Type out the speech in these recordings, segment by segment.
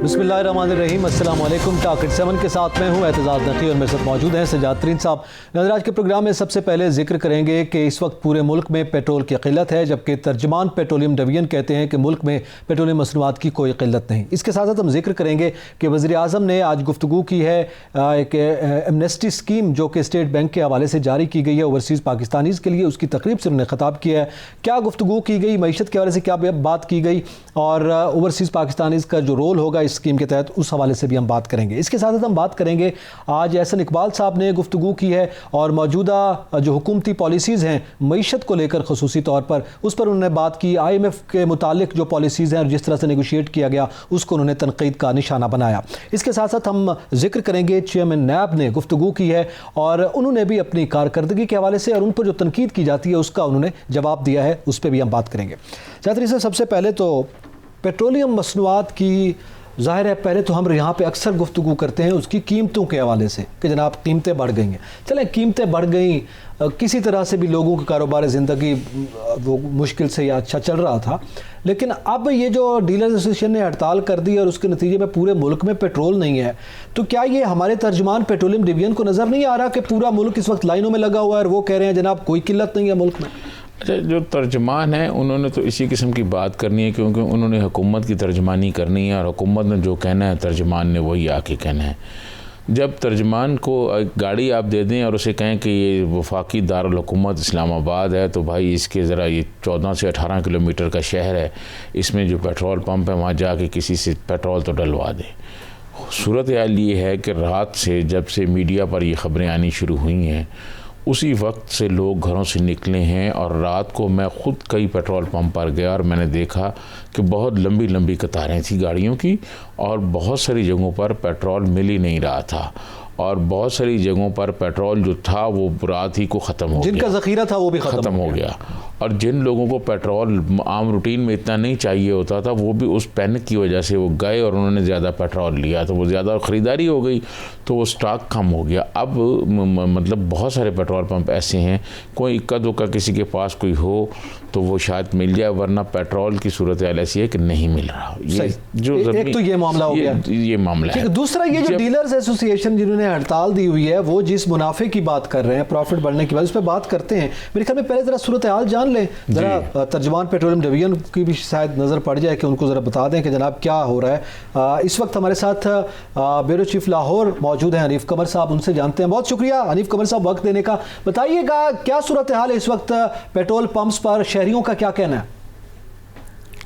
बिस्मिल्लाहिर्रहमानिर्रहीम, अस्सलाम वालेकुम। टारगेट 7 के साथ मैं हूँ एतजाज़ नकी और मेरे साथ मौजूद हैं सजाद तरीन साहब। आज के प्रोग्राम में सबसे पहले जिक्र करेंगे कि इस वक्त पूरे मुल्क में पेट्रोल की किल्लत है, जबकि तर्जमान पेट्रोलियम डिवीजन कहते हैं कि मुल्क में पेट्रोलियम मसनूआत की कोई किल्लत नहीं। इसके साथ साथ हम जिक्र करेंगे कि वज़ीर आज़म ने आज गुफ्तगू की है एक एमनेस्टी स्कीम जो कि स्टेट बैंक के हवाले से जारी की गई है ओवरसीज़ पाकिस्तानीज़ के लिए। उसकी तकरीब से उन्होंने ख़िताब किया है। क्या गुफ्तगू की गई, मईशत के हवाले से क्या बात की गई और ओवरसीज़ पाकिस्तानीज़ का जो रोल होगा इस स्कीम के तहत, उस हवाले से भी हम बात करेंगे। इसके साथ साथ हम बात करेंगे, आज एहसन इकबाल साहब ने गुफ्तगू की है और मौजूदा जो हुकूमती पॉलिसीज़ हैं मईशत को लेकर खसूसी तौर पर, उस पर उन्होंने बात की। IMF के मुतालिक जो पॉलिसीज़ हैं और जिस तरह से नेगोशिएट किया गया उसको उन्होंने तनकीद का निशाना बनाया। इसके साथ साथ हम जिक्र करेंगे चेयरमैन नैब ने गुफ्तगू की है और उन्होंने भी अपनी कारकर्दगी के हवाले से और उन पर जो तनकीद की जाती है उसका उन्होंने जवाब दिया है, उस पर भी हम बात करेंगे। चाहते से सबसे पहले तो पेट्रोलियम मसनूआत की, ज़ाहिर है पहले तो हम यहाँ पे अक्सर गुफ्तगू करते हैं उसकी कीमतों के हवाले से कि जनाब कीमतें बढ़ गई हैं। चलें, कीमतें बढ़ गई, किसी तरह से भी लोगों की कारोबार ज़िंदगी वो मुश्किल से या अच्छा चल रहा था, लेकिन अब ये जो डीलर एसोसिएशन ने हड़ताल कर दी और उसके नतीजे में पूरे मुल्क में पेट्रोल नहीं है, तो क्या ये हमारे तर्जमान पेट्रोलियम डिवीजन को नज़र नहीं आ रहा कि पूरा मुल्क इस वक्त लाइनों में लगा हुआ है और वो कह रहे हैं जनाब कोई किल्लत नहीं है मुल्क में? अच्छा, जो तर्जमान है उन्होंने तो इसी किस्म की बात करनी है, क्योंकि उन्होंने हुकूमत की तर्जमानी करनी है और हुकूमत ने जो कहना है तर्जमान ने वही आके कहना है। जब तर्जमान को गाड़ी आप दे दें और उसे कहें कि ये वफाकी दारुल हुकूमत इस्लामाबाद है, तो भाई इसके ज़रा ये 14 से 18 किलोमीटर का शहर है, इसमें जो पेट्रोल पंप है वहाँ जाके किसी से पेट्रोल तो डलवा दें। सूरत हाल ये है कि रात से जब से मीडिया पर ये ख़बरें आनी शुरू हुई हैं उसी वक्त से लोग घरों से निकले हैं और रात को मैं ख़ुद कई पेट्रोल पंप पर गया और मैंने देखा कि बहुत लंबी लंबी कतारें थी गाड़ियों की और बहुत सारी जगहों पर पेट्रोल मिल ही नहीं रहा था और बहुत सारी जगहों पर पेट्रोल जो था वो रात ही को ख़त्म हो गया, जिनका ज़ख़ीरा था वो भी ख़त्म हो गया। और जिन लोगों को पेट्रोल आम रूटीन में इतना नहीं चाहिए होता था वो भी उस पैनिक की वजह से वो गए और उन्होंने ज़्यादा पेट्रोल लिया, तो वो ज़्यादा ख़रीदारी हो गई तो वो स्टॉक कम हो गया। अब मतलब बहुत सारे पेट्रोल पंप ऐसे हैं, कोई इक्का दुक्का किसी के पास कोई हो तो वो शायद मिल जाए, वरना पेट्रोल की सूरत हाल ऐसी है कि नहीं मिल रहा। ये जो एक तो ये मामला हो गया, ये मामला है। दूसरा ये जो डीलर्स एसोसिएशन जिन्होंने हड़ताल दी हुई है वो जिस मुनाफे की बात कर रहे हैं, प्रॉफिट बढ़ने की बात, उस पर बात करते हैं। मेरे ख्याल में पहले ज़रा सूरत हाल जान लें, ज़रा तर्जमान पेट्रोलियम डिवीजन की भी शायद नज़र पड़ जाए कि उनको ज़रा बता दें कि जनाब क्या हो रहा है। इस वक्त हमारे साथ ब्यूरो चीफ लाहौर मौजूद हैं हनीफ कमर साहब, उनसे जानते हैं। बहुत शुक्रिया हनीफ कमर साहब वक्त देने का। बताइएगा क्या सूरत हाल है इस वक्त पेट्रोल पंप्स पर, शहरियों का क्या कहना है?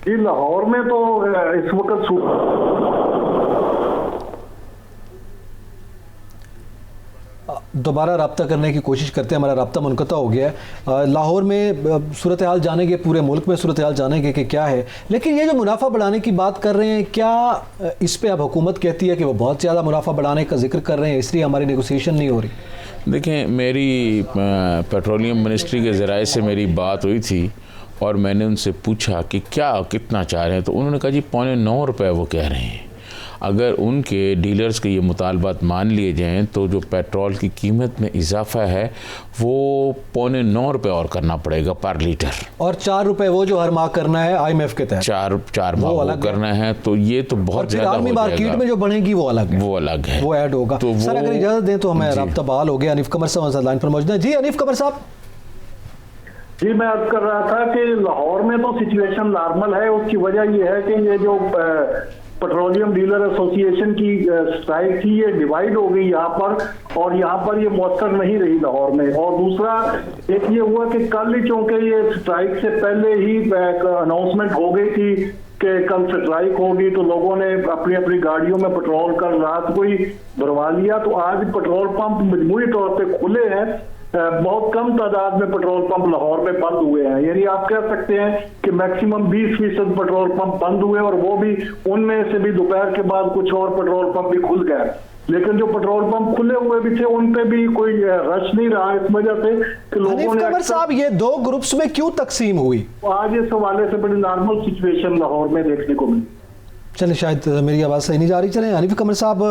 जी, लाहौर में तो इस वक्त दोबारा रब्ता करने की कोशिश करते हैं, हमारा रब्ता मुनक़ता हो गया है। लाहौर में सूरत हाल जानेंगे, पूरे मुल्क में सूरत हाल जानेंगे कि क्या है, लेकिन ये जो मुनाफा बढ़ाने की बात कर रहे हैं, क्या इस पे अब हुकूमत कहती है कि वो बहुत ज़्यादा मुनाफा बढ़ाने का जिक्र कर रहे हैं इसलिए हमारी नेगोशिएशन नहीं हो रही? देखें, मेरी पेट्रोलियम मिनिस्ट्री के ज़राए से मेरी बात हुई थी और मैंने उनसे पूछा कि क्या कितना चाह रहे हैं, तो उन्होंने कहा जी ₹9.25 वो कह रहे हैं। अगर उनके डीलर्स के ये मुतालबात मान लिए जाएं तो जो पेट्रोल की कीमत में इजाफा है वो ₹9.25 और करना पड़ेगा पर लीटर, और ₹4 वो जो हर माह करना है IMF के तहत, चार माह वो करना है, तो ये तो बहुत ज़्यादा हो जाएगा। मार्केट में जो बढ़ेगी वो अलग है, वो ऐड होगा। तो सर अगर इजाज़त दें तो हमें रब्ता बहाल हो गया। हनीफ कमर साहब लाइन पर मौजूद हैं। जी हनीफ कमर साहब। जी, मैं अर्ज कर रहा था कि लाहौर में तो सिचुएशन नॉर्मल है। उसकी वजह ये है कि ये जो पेट्रोलियम डीलर एसोसिएशन की स्ट्राइक थी ये डिवाइड हो गई यहाँ पर, और यहाँ पर ये मौसर नहीं रही लाहौर में। और दूसरा एक ये हुआ कि कल ही चूंकि ये स्ट्राइक से पहले ही अनाउंसमेंट हो गई थी कि कल स्ट्राइक होगी, तो लोगों ने अपनी अपनी गाड़ियों में पेट्रोल कल रात को ही भरवा लिया। तो आज पेट्रोल पंप मजमूरी तौर पर खुले हैं, बहुत कम तादाद में पेट्रोल पंप लाहौर में बंद हुए हैं। यानी आप कह सकते हैं कि मैक्सिमम 20% पेट्रोल पंप बंद हुए, और वो भी उनमें से भी दोपहर के बाद कुछ और पेट्रोल पंप भी खुल गए। लेकिन जो पेट्रोल पंप खुले हुए भी थे उन पे भी कोई रश नहीं रहा, इस वजह से कि लोगों ने। साहब, ये 2 ग्रुप्स में क्यों तकसीम हुई? आज इस हवाले से बड़ी नॉर्मल सिचुएशन लाहौर में देखने को मिली। चलें, शायद मेरी आवाज़ सही नहीं जा रही। चलें, हनीफ कमर साहब,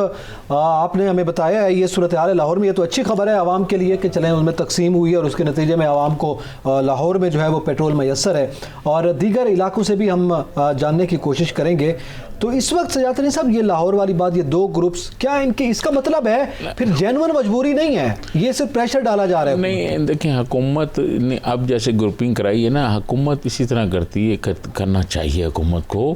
आपने हमें बताया है ये सूरत हाल है लाहौर में। ये तो अच्छी खबर है आवाम के लिए कि चलें उसमें तकसीम हुई और उसके नतीजे में आवाम को लाहौर में जो है वो पेट्रोल मैसर है, और दीगर इलाकों से भी हम जानने की कोशिश करेंगे। तो इस वक्त सजात अली साहब, ये लाहौर वाली बात, ये 2 ग्रुप्स, क्या इनके इसका मतलब है फिर जेन्युइन मजबूरी नहीं है, ये सिर्फ प्रेशर डाला जा रहा है? नहीं, देखिए हुकूमत ने अब जैसे ग्रुपिंग कराई है ना, हुकूमत इसी तरह करती है, करना चाहिए हुकूमत को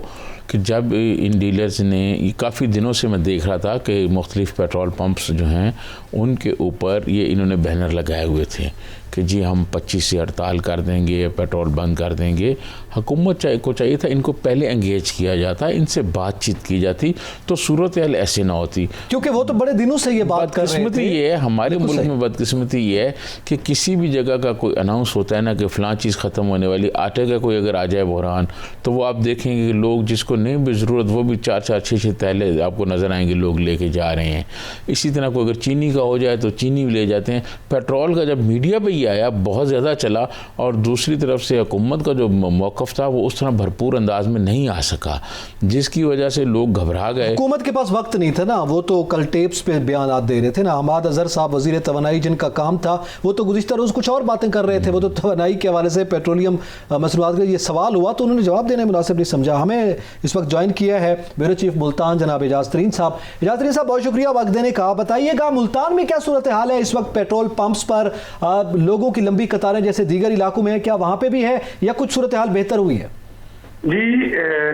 कि जब इन डीलर्स ने, काफ़ी दिनों से मैं देख रहा था कि मुख्तलिफ पेट्रोल पंप्स जो हैं उनके ऊपर ये इन्होंने बैनर लगाए हुए थे कि जी हम 25 से हड़ताल कर देंगे, पेट्रोल बंद कर देंगे। हुकूमत को चाहिए था इनको पहले एंगेज किया जाता, इनसे बातचीत की जाती तो सूरत हाल ऐसे ना होती, क्योंकि वो तो बड़े दिनों से ये बात कर रहे थे। बदकिस्मती ये है हमारे मुल्क में, बदकिस्मती ये है कि किसी भी जगह का कोई अनाउंस होता है ना कि फ़लाँ चीज़ ख़त्म होने वाली, आटे का कोई अगर आ जाए बहरान, तो वो आप देखेंगे कि लोग जिसको नहीं भी ज़रूरत वो भी 4-4, 6-6 थैले आपको नज़र आएंगे लोग लेके जा रहे हैं। इसी तरह कोई अगर चीनी का हो जाए तो चीनी भी ले जाते हैं। पेट्रोल का जब मीडिया पे ये आया बहुत ज़्यादा चला, और दूसरी तरफ से हुकूमत का जो मौक़िफ़ था वो उस तरह भरपूर अंदाज में नहीं आ सका, जिसकी वजह से लोग घबरा गए। हुकूमत के पास वक्त नहीं था ना, वो तो कल टेप्स पे बयानात दे रहे थे ना। हमाद अजहर साहब वज़ीर तवानाई जिनका काम था, वो तो गुज़िश्ता रोज़ कुछ और बातें कर रहे थे। वो तो तवानाई के हवाले से, पेट्रोलियम मसरूआत का ये सवाल हुआ तो उन्होंने जवाब देने मुनासिब नहीं समझा। हमें इस वक्त ज्वाइन किया है ब्यूरो चीफ मुल्तान जनाब एजाज तरीन साहब। एजाज तरीन साहब, बहुत शुक्रिया वक्त देने का। बताइएगा मुल्तान में क्या सूरत हाल है इस वक्त पेट्रोल पंप्स पर? लोगों की लंबी कतारें जैसे दीगर इलाकों में है, क्या वहाँ पे भी है या कुछ सूरत हाल बेहतर हुई है? जी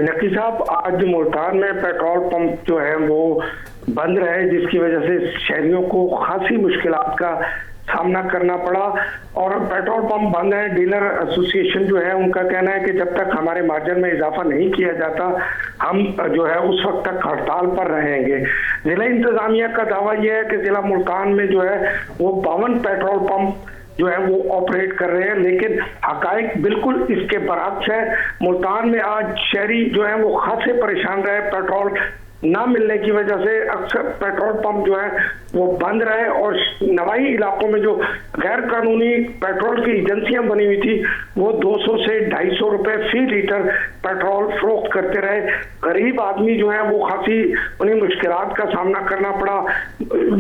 नकी साहब, आज मुल्तान में पेट्रोल पंप जो है वो बंद रहे, जिसकी वजह से शहरियों को खासी मुश्किलात का सामना करना पड़ा। और पेट्रोल पंप बंद है, डीलर एसोसिएशन जो है उनका कहना है कि जब तक हमारे मार्जिन में इजाफा नहीं किया जाता हम जो है उस वक्त तक हड़ताल पर रहेंगे। जिला इंतजामिया का दावा यह है कि जिला मुल्तान में जो है वो 52 पेट्रोल पंप जो है वो ऑपरेट कर रहे हैं, लेकिन हकायक बिल्कुल इसके बरअक्स है। मुल्तान में आज शहरी जो है वो खासे परेशान रहे, पेट्रोल ना मिलने की वजह से अक्सर पेट्रोल पंप जो है वो बंद रहे, और नवाई इलाकों में जो गैर कानूनी पेट्रोल की एजेंसियां बनी हुई थी वो 200 से 250 रुपए फी लीटर पेट्रोल फरोख्त करते रहे। गरीब आदमी जो है वो खासी उन्हें मुश्किलात का सामना करना पड़ा।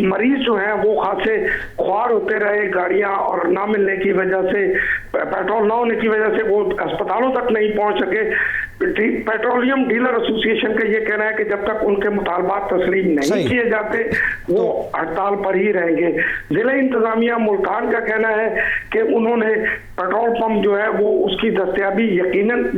मरीज जो है वो खासे ख्वार होते रहे गाड़ियां, और ना मिलने की वजह से, पेट्रोल ना होने की वजह से वो अस्पतालों तक नहीं पहुंच सके। पेट्रोलियम डीलर एसोसिएशन का ये कहना है कि जब तक उनके मुतालबात तस्लीम नहीं किए जाते वो हड़ताल पर ही रहेंगे। जिला इंतजामिया मुल्तान का कहना है कि उन्होंने पेट्रोल पंप जो है वो उसकी दस्तयाबी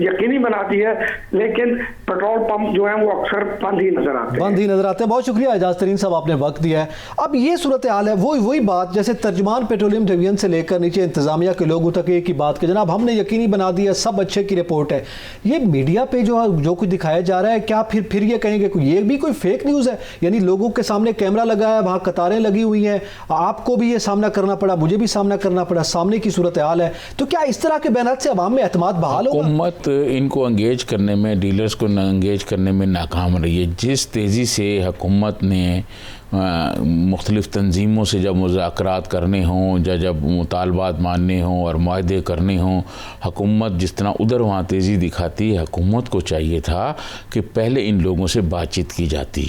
यकीनी बना दी है, लेकिन पेट्रोल पंप जो है वो अक्सर बंद ही नजर आते हैं। बहुत शुक्रिया एजाज तरीन साहब, आपने वक्त दिया है। अब ये सूरत हाल है, वही बात जैसे तर्जुमान पेट्रोलियम डिवीजन से लेकर नीचे इंतजामिया के लोगों तक एक ही बात कि जनाब हमने यकीनी बना दिया, सब अच्छे की रिपोर्ट है। ये मीडिया पे जो कुछ दिखाया जा रहा है, क्या फिर ये कहेंगे ये भी कोई फेक न्यूज़ है? यानी लोगों के सामने कैमरा लगा है, वहाँ कतारें लगी हुई हैं, आपको भी ये सामना करना पड़ा, मुझे भी सामना करना पड़ा, सामने की सूरत हाल है। तो क्या इस तरह के बयान से अवाम में एतमाद बहाल होगा? हुकूमत इनको एंगेज करने में, डीलर्स को एंगेज करने में नाकाम रही है। जिस तेज़ी से हुकूमत ने मुख्तलिफ़ तंजीमों से जब मुज़ाकरात करने हों, जब मुतालबात मानने हों और मुआहदे करने हों, हुकूमत जिस तरह उधर वहाँ तेज़ी दिखाती है, हुकूमत को चाहिए था कि पहले इन लोगों से बातचीत की जाती,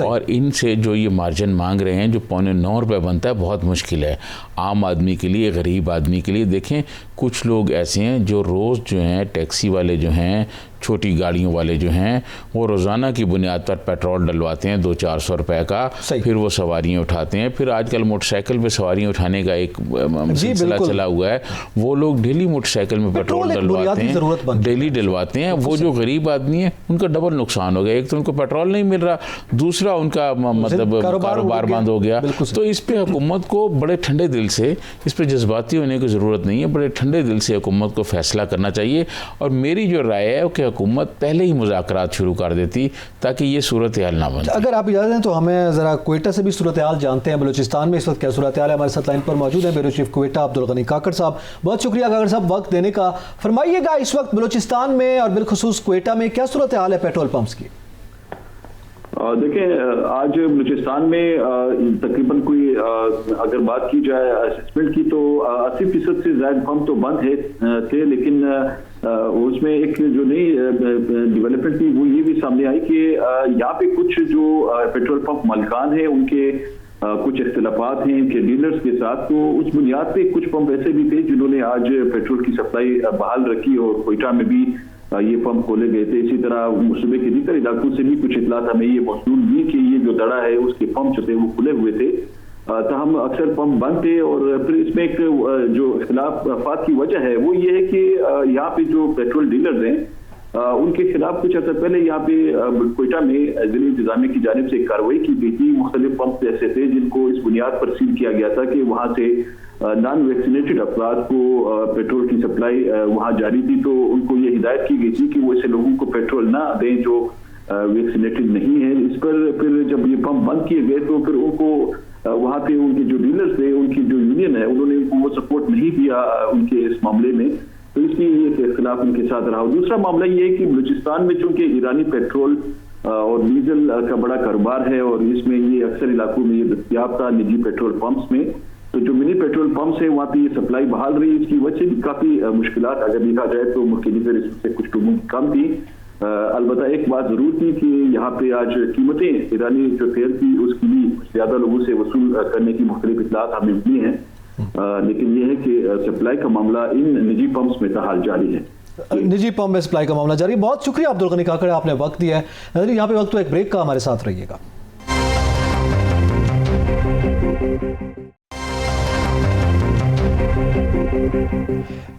और इनसे जो ये मार्जिन मांग रहे हैं जो 9.25 रुपये बनता है, बहुत मुश्किल है आम आदमी के लिए, गरीब आदमी के लिए। देखें कुछ लोग ऐसे हैं जो रोज़ जो हैं, टैक्सी वाले जो हैं, छोटी गाड़ियों वाले जो हैं, वो रोज़ाना की बुनियाद पर पेट्रोल डलवाते हैं 200-400 रुपए का, फिर वो सवारियाँ उठाते हैं। फिर आजकल मोटरसाइकिल पे सवारियाँ उठाने का एक सिलसिला चला हुआ है, वो लोग डेली मोटरसाइकिल में पेट्रोल डलवाते हैं, डेली डलवाते हैं। वो जो गरीब आदमी है उनका डबल नुकसान हो गया, एक तो उनको पेट्रोल नहीं मिल रहा, दूसरा उनका मतलब कारोबार बंद हो गया। तो इस पर हुकूमत को बड़े ठंडे दिल से, इस पर जज्बाती होने की ज़रूरत नहीं है, बड़े ठंडे दिल से हुकूमत को फैसला करना चाहिए। और मेरी जो राय है कि हुकूमत पहले ही मुज़ाकरात शुरू कर देती ताकि ये सूरत हाल ना बने। अगर आप इजाज़त दें तो हमें ज़रा क्वेटा से भी सूरत हाल जानते हैं। बलूचिस्तान में इस वक्त क्या सूरत हाल है? हमारे साथ लाइन पर मौजूद है ब्यूरो चीफ क्वेटा अब्दुल गनी काकड़ साहब। बहुत शुक्रिया काकड़ साहब वक्त देने का। फरमाइएगा इस वक्त बलूचिस्तान में और बिलखुसूस क्वेटा में क्या सूरत हाल है पेट्रोल पंप्स की? देखें, आज बलूचिस्तान में तकरीबन कोई अगर बात की जाए असेसमेंट की तो 80% से ज़्यादा पंप तो बंद थे, लेकिन उसमें एक जो नई डेवलपमेंट थी वो ये भी सामने आई कि यहाँ पे कुछ जो पेट्रोल पंप मालिकान हैं उनके कुछ इख्तिलाफात हैं इनके डीलर्स के साथ। तो उस बुनियाद पे कुछ पंप ऐसे भी थे जिन्होंने आज पेट्रोल की सप्लाई बहाल रखी और कोयटा में भी ये पंप खोले गए थे। इसी तरह सूबे के दीगर इलाकों से भी कुछ इतलात हमें ये मौसूल हुई कि ये जो दड़ा है उसके पंप जो थे वो खुले हुए थे, तहम अक्सर पंप बंद थे। और फिर इसमें एक जो इख्तिलाफात की वजह है वो ये है कि यहाँ पे जो पेट्रोल डीलर्स हैं उनके खिलाफ कुछ अर्सा पहले यहाँ पे कोयटा में जिला इंतजामिया की जानिब से कार्रवाई की गई थी। मुख्तलिफ पंप ऐसे थे जिनको इस बुनियाद पर सील किया गया था कि वहाँ से नॉन वैक्सीनेटेड अफराद को पेट्रोल की सप्लाई वहाँ जारी थी। तो उनको ये हिदायत की गई थी कि वो ऐसे लोगों को पेट्रोल ना दें जो वैक्सीनेटेड नहीं है। इस पर फिर जब ये पंप बंद किए गए तो फिर उनको वहाँ पे उनके जो डीलर्स थे उनकी जो यूनियन है उन्होंने उनको वो सपोर्ट नहीं दिया उनके इस मामले में, तो इसलिए ये इख्तिलाफ उनके साथ रहा। दूसरा मामला ये है कि बलूचिस्तान में चूंकि ईरानी पेट्रोल और डीजल का बड़ा कारोबार है और इसमें ये अक्सर इलाकों में ये दस्तयाब था निजी पेट्रोल पंप्स में, तो जो मिनी पेट्रोल पंप्स है वहाँ पे ये सप्लाई बहाल रही। इसकी वजह से भी काफी मुश्किलात अगर देखा जाए तो मुख्तलिफ इससे कुछ लोगों की कम थी। अलबत्ता एक बात जरूर थी कि यहाँ पे आज कीमतें ईरानी जो तेल थी उसकी भी ज्यादा लोगों से वसूल करने की मुख्तलिफ इतलात हमें मिली हैं, लेकिन ये है कि सप्लाई का मामला इन निजी पंप्स में ताहाल जारी है। निजी पंप में सप्लाई का मामला जारी है। बहुत शुक्रिया अब्दुल गनी काकड़, आपने वक्त दिया है। यहाँ पे वक्त तो एक ब्रेक का, हमारे साथ रहिएगा।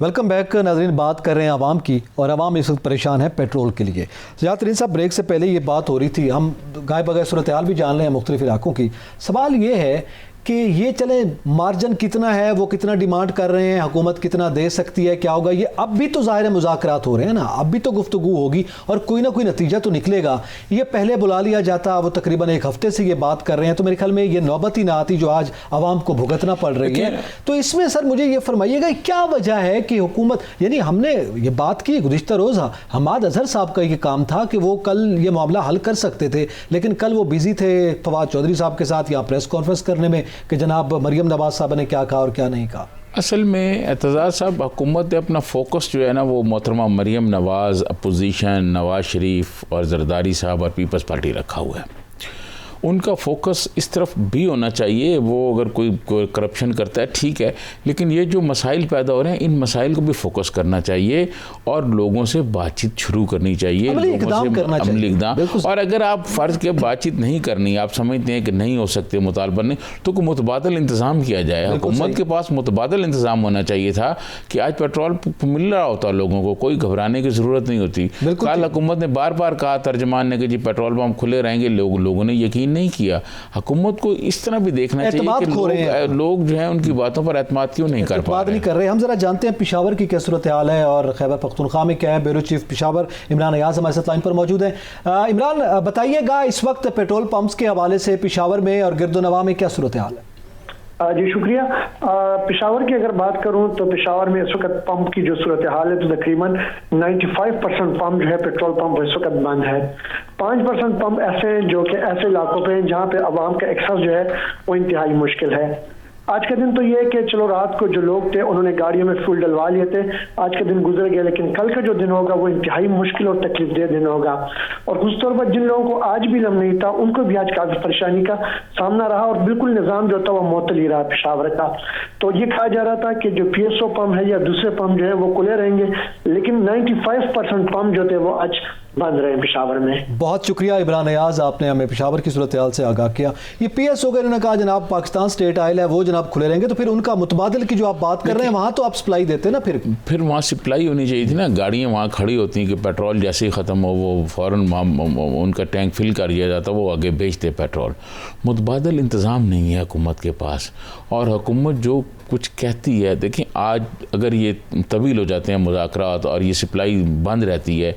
वेलकम बैक नाज़रीन, बात कर रहे हैं आवाम की और आवाम इस वक्त परेशान है पेट्रोल के लिए। ज़्यादातर साहब ब्रेक से पहले ये बात हो रही थी, हम गाय बगैर सूरत हाल भी जान रहे हैं मुख्तलिफ इलाकों की। सवाल ये है कि ये चले मार्जिन कितना है, वो कितना डिमांड कर रहे हैं, हुकूमत कितना दे सकती है, क्या होगा, ये अब भी तो ज़ाहिर है मुज़ाकरात हो रहे हैं ना, अब भी तो गुफ्तगू होगी और कोई ना कोई नतीजा तो निकलेगा। ये पहले बुला लिया जाता, वो तकरीबन एक हफ्ते से ये बात कर रहे हैं, तो मेरे ख्याल में ये नौबत ही ना आती जो आज आवाम को भुगतना पड़ रही है। तो इसमें सर मुझे ये फरमाइएगा क्या वजह है कि हुकूमत, यानी हमने ये बात की गुज़िश्ता रोज़ हमाद अजहर साहब का ये काम था कि वो कल ये मामला हल कर सकते थे, लेकिन कल वो बिजी थे फवाद चौधरी साहब के साथ यहाँ प्रेस कॉन्फ्रेंस करने में कि जनाब मरियम नवाज साहब ने क्या कहा और क्या नहीं कहा। असल में एतजाज़ साहब, हुकूमत ने अपना फोकस जो है ना वो मोहतरमा मरियम नवाज़, अपोजिशन, नवाज शरीफ और जरदारी साहब और पीपल्स पार्टी रखा हुआ है। उनका फोकस इस तरफ भी होना चाहिए। वो अगर कोई करप्शन करता है ठीक है, लेकिन ये जो मसाइल पैदा हो रहे हैं इन मसाइल को भी फोकस करना चाहिए और लोगों से बातचीत शुरू करनी चाहिए, अमली इक़दाम। और अगर आप फ़र्ज़ के बातचीत नहीं करनी, आप समझते हैं कि नहीं हो सकते मुतालबा नहीं, तो कोई मुतबादल इंतज़ाम किया जाए। हुकूमत के पास मुतबादल इंतज़ाम होना चाहिए था कि आज पेट्रोल मिल रहा होता लोगों को, कोई घबराने की ज़रूरत नहीं होती। कल हुकूमत ने बार बार कहा, तर्जमान ने कि जी पेट्रोल पंप खुले रहेंगे, लोगों ने यकीन नहीं किया। हुकूमत को इस तरह भी देखना चाहिए कि लोग जो हैं उनकी बातों पर एतमाद क्यों नहीं कर रहे हैं। हम जरा जानते हैं पिशावर की क्या सूरत हाल है और खैबर पख्तूनख्वा में क्या है। ब्यूरो चीफ पिशावर इमरान अयाज हमारे साथ लाइन पर मौजूद है। इमरान, बताइएगा इस वक्त पेट्रोल पंप्स के हवाले से पिशावर में और गिरदोनवा में क्या सूरत हाल है? जी शुक्रिया। पेशावर की अगर बात करूं तो पेशावर में इस वक्त पंप की जो सूरत हाल है तो तकरीबन 95% पंप जो है पेट्रोल पंप इस वक्त बंद है। 5% पंप ऐसे जो कि ऐसे इलाकों पे जहां पे आवाम का एक्सेस जो है वो इंतहाई मुश्किल है। आज का दिन तो ये है कि चलो रात को जो लोग थे उन्होंने गाड़ियों में फ्यूल डलवा लिए थे, आज का दिन गुजर गया, लेकिन कल का जो दिन होगा वो इंतहाई मुश्किल और तकलीफदेह दिन होगा। और खुशतौर पर जिन लोगों को आज भी इल्म नहीं था उनको भी आज काफी परेशानी का सामना रहा और बिल्कुल निज़ाम जो था वो मुअत्तल ही रहा पेशावर का। तो ये कहा जा रहा था कि जो PSO पंप है या दूसरे पंप जो है वो खुले रहेंगे, लेकिन 95% पंप जो थे वो आज बंद रहे पेशावर में। बहुत शुक्रिया इमरान अयाज, आपने हमें पेशावर की सूरत हाल से आगाह किया। ये PSO का इन्होंने कहा जनाब पाकिस्तान स्टेट आयल है वो जनाब खुले रहेंगे, तो फिर उनका मुतबादल की जो आप बात कर रहे हैं वहाँ तो आप सप्लाई देते ना, फिर वहाँ सप्लाई होनी चाहिए थी ना। गाड़ियाँ वहाँ खड़ी होती हैं कि पेट्रोल जैसे ही ख़त्म हो वो फ़ौरन उनका टैंक फिल कर दिया जाता, वो आगे बेचते पेट्रोल। मुतबादल इंतज़ाम नहीं है हुकूमत के पास, और हुकूमत जो कुछ कहती है, देखें आज अगर ये तवील हो जाते हैं मुज़ाकरात और ये सप्लाई बंद रहती है,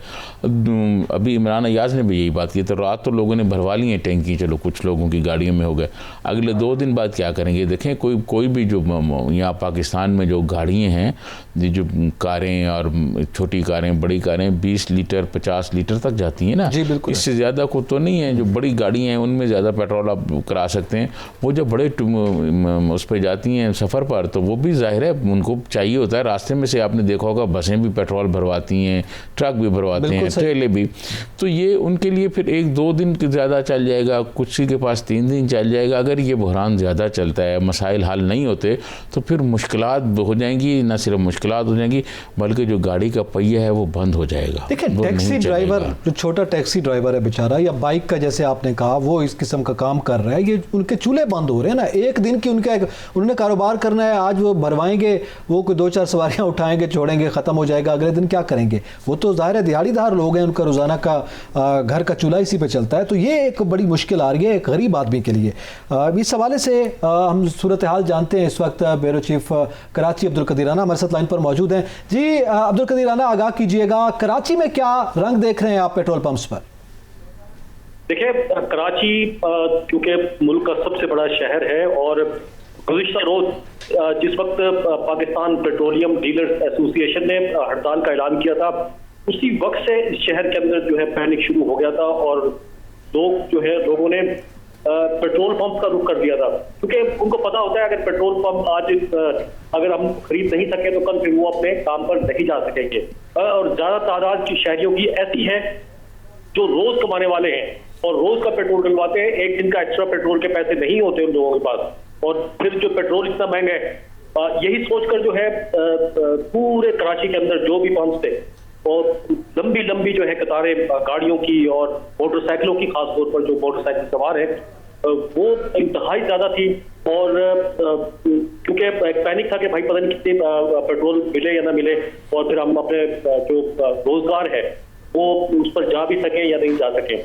अभी इमरान अयाज ने भी यही बात की, तो रात तो लोगों ने भरवा ली हैं टैंकी, चलो कुछ लोगों की गाड़ियों में हो गए, अगले 2 दिन बाद क्या करेंगे। देखें कोई भी जो यहाँ पाकिस्तान में जो गाड़ियाँ हैं, जो कारें और छोटी कारें बड़ी कारें 20 लीटर 50 लीटर तक जाती हैं ना, इससे ज़्यादा को तो नहीं है। जो बड़ी गाड़ियाँ हैं उनमें ज़्यादा पेट्रोल आप करा सकते हैं। वो जब बड़े उस पर जाती हैं सफ़र पर, कारोबार, तो वो भी जाहिर है उनको चाहिए होता है। रास्ते में से आपने देखा होगा बसें भी पेट्रोल भरवाती हैं, ट्रक भी भरवाते हैं, ट्रेलें भी। तो ये उनके लिए फिर 1-2 दिन ज़्यादा चल जाएगा, कुछ के पास 3 दिन चल जाएगा। अगर ये बहरान ज़्यादा चलता है, मसाइल हल नहीं होते, तो फिर मुश्किलात हो जाएंगी। न सिर्फ मुश्किलात हो जाएंगी बल्कि जो गाड़ी का पहिया है वो बंद हो जाएगा। देखिए, टैक्सी ड्राइवर, जो छोटा टैक्सी ड्राइवर है बेचारा, या बाइक का जैसे आपने कहा वो इस किस्म का काम कर रहा है, ये उनके चूल्हे बंद हो रहे हैं ना। एक दिन की उन्होंने कारोबार करना है, आज वो भरवाएंगे, वो कोई 2-4 सवारियां उठाएंगे, छोड़ेंगे, ख़त्म हो जाएगा, अगले दिन क्या करेंगे? वो तो जाहिर है दिहाड़ीदार लोग हैं, उनका रोज़ाना का घर का चूल्हा इसी पे चलता है। तो ये एक बड़ी मुश्किल आ रही है एक गरीब आदमी के लिए। इस हवाले से हम सूरत हाल जानते हैं। इस वक्त ब्यूरो चीफ कराची अब्दुल कदीर राना हमारे साथ लाइन पर मौजूद हैं। जी अब्दुल कदीर राना, आगाह कीजिएगा, कराची में क्या रंग देख रहे हैं आप पेट्रोल पंप्स पर? देखिए, कराची क्योंकि मुल्क का सबसे बड़ा शहर है और गुज़िश्ता रोज जिस वक्त पाकिस्तान पेट्रोलियम डीलर्स एसोसिएशन ने हड़ताल का ऐलान किया था, उसी वक्त से इस शहर के अंदर जो है पैनिक शुरू हो गया था और लोगों ने पेट्रोल पंप का रुख कर दिया था, क्योंकि उनको पता होता है अगर पेट्रोल पंप आज अगर हम खरीद नहीं सके तो कल फिर वो अपने काम पर नहीं जा सकेंगे। और ज्यादा तादाद की शहरियों की ऐसी है जो रोज कमाने वाले हैं और रोज का पेट्रोल डलवाते हैं। एक दिन का एक्स्ट्रा पेट्रोल के पैसे नहीं होते उन लोगों के पास, और फिर जो पेट्रोल इतना महंगा है, यही सोचकर जो है पूरे कराची के अंदर जो भी पंप थे और लंबी लंबी जो है कतारें गाड़ियों की और मोटरसाइकिलों की, खासतौर पर जो मोटरसाइकिल सवार है वो इंतहाई ज्यादा थी। और क्योंकि एक पैनिक था कि भाई पता नहीं कितने पेट्रोल मिले या ना मिले, और फिर हम अपने जो रोजगार है वो उस पर जा भी सकें या नहीं जा सकें।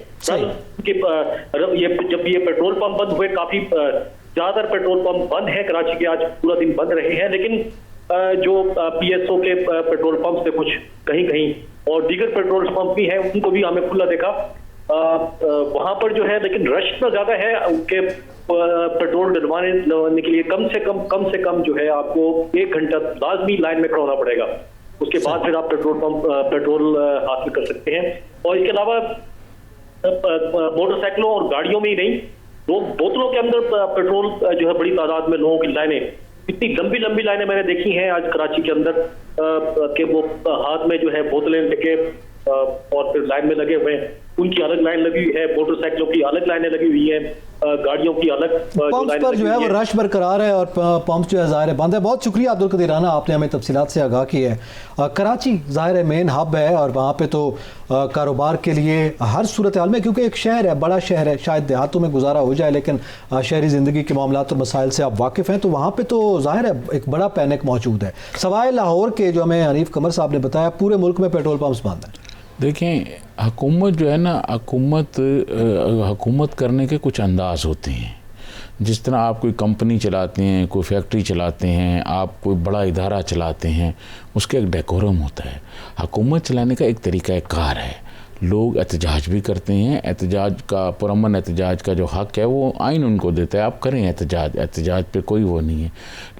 जब ये पेट्रोल पंप बंद हुए, काफी ज्यादा पेट्रोल पंप बंद है कराची के, आज पूरा दिन बंद रहे हैं, लेकिन जो पीएसओ के पेट्रोल पंप से कुछ कहीं कहीं और दीगर पेट्रोल पंप भी हैं, उनको भी हमें खुला देखा। वहां पर जो है लेकिन रश इतना ज्यादा है, उनके पेट्रोल डलवाने के लिए कम से कम जो है आपको 1 घंटा लाजमी लाइन में खड़ा होना पड़ेगा। उसके बाद फिर आप पेट्रोल हासिल कर सकते हैं। और इसके अलावा मोटरसाइकिलों और गाड़ियों में ही नहीं, लोग बोतलों के अंदर पेट्रोल जो है बड़ी तादाद में लोगों की लाइनें, इतनी लंबी लंबी लाइनें मैंने देखी हैं आज कराची के अंदर कि वो हाथ में जो है बोतलें लेके और फिर लाइन में लगे हुए हैं। उनकी अलग लाइन लगी हुई है, मोटरसाइकिलों की अलग लाइनें लगी हुई हैं, गाड़ियों की अलग पंप्स पर जो है वो रश बरकरार है और पंप जो है ज़ाहिर है बंद है। बहुत शुक्रिया अब्दुल कदीर राना, आपने हमें तफसीलात से आगाह की है। कराची ज़ाहिर है मेन हब है और वहाँ पे तो कारोबार के लिए हर सूरत हाल में, क्योंकि एक शहर है, बड़ा शहर है, शायद देहातों में गुजारा हो जाए, लेकिन शहरी ज़िंदगी के मामलात और मसाइल से आप वाकिफ़ हैं, तो वहाँ पर तो ज़ाहिर है एक बड़ा पैनिक मौजूद है। सवाए लाहौर के जो हमें हनीफ कमर साहब ने बताया, पूरे मुल्क में पेट्रोल पंप्स बंद हैं। देखें, हुकूमत जो है ना, हुकूमत करने के कुछ अंदाज़ होते हैं। जिस तरह आप कोई कंपनी चलाते हैं, कोई फैक्ट्री चलाते हैं, आप कोई बड़ा इदारा चलाते हैं, उसका एक डेकोरम होता है। हुकूमत चलाने का एक तरीक़ाकार है। लोग एहतजाज भी करते हैं, एहतजाज का पुरअमन एहतजाज का जो हक़ है वो आइन उनको देता है, आप करें एहतजाज पे कोई वो नहीं है।